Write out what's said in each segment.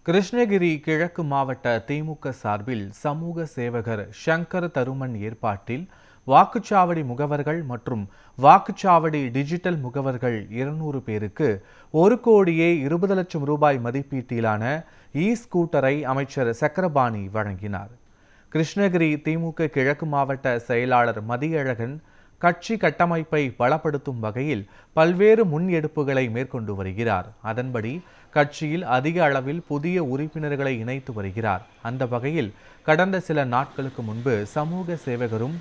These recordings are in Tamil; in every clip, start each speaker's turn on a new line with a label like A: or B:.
A: கிருஷ்ணகிரி கிழக்கு மாவட்ட திமுக சார்பில் சமூக சேவகர் சங்கர் தருமன் ஏற்பாட்டில் வாக்குச்சாவடி முகவர்கள் மற்றும் வாக்குச்சாவடி டிஜிட்டல் முகவர்கள் 200 பேருக்கு 1,20,00,000 ரூபாய் மதிப்பீட்டிலான ஸ்கூட்டரை அமைச்சர் சக்கரபாணி வழங்கினார். கிருஷ்ணகிரி திமுக கிழக்கு மாவட்ட செயலாளர் மதியழகன் கட்சி கட்டமைப்பை பலப்படுத்தும் வகையில் பல்வேறு முன்னெடுப்புகளை மேற்கொண்டு வருகிறார். அதன்படி கட்சியில் அதிக அளவில் புதிய உறுப்பினர்களை இணைத்து வருகிறார். அந்த வகையில் கடந்த சில நாட்களுக்கு முன்பு சமூக சேவகரும்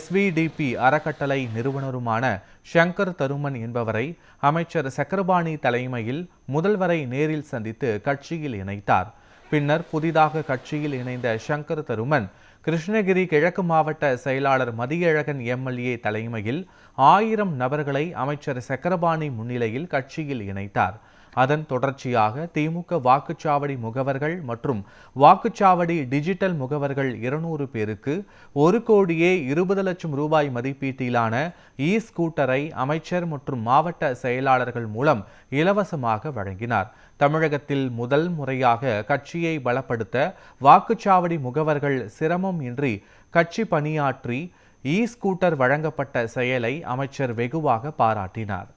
A: SVDP அறக்கட்டளை நிறுவனருமான சங்கர் தருமன் என்பவரை அமைச்சர் சக்கரபாணி தலைமையில் முதல்வரை நேரில் சந்தித்து கட்சியில் இணைத்தார். பின்னர் புதிதாக கட்சியில் இணைந்த சங்கர் தருமன் கிருஷ்ணகிரி கிழக்கு மாவட்ட செயலாளர் மதியழகன் MLA தலைமையில் 1000 நபர்களை அமைச்சர் சக்கரபாணி முன்னிலையில் கட்சியில் இணைத்தார். அதன் தொடர்ச்சியாக திமுக வாக்குச்சாவடி முகவர்கள் மற்றும் வாக்குச்சாவடி டிஜிட்டல் முகவர்கள் 200 பேருக்கு 1,20,00,000 ரூபாய் மதிப்பீட்டிலான ஸ்கூட்டரை அமைச்சர் மற்றும் மாவட்ட செயலாளர்கள் மூலம் இலவசமாக வழங்கினார். தமிழகத்தில் முதல் முறையாக கட்சியை பலப்படுத்த வாக்குச்சாவடி முகவர்கள் சிரமம் இன்றி கட்சி பணியாற்றி ஸ்கூட்டர் வழங்கப்பட்ட செயலை அமைச்சர் வெகுவாக பாராட்டினார்.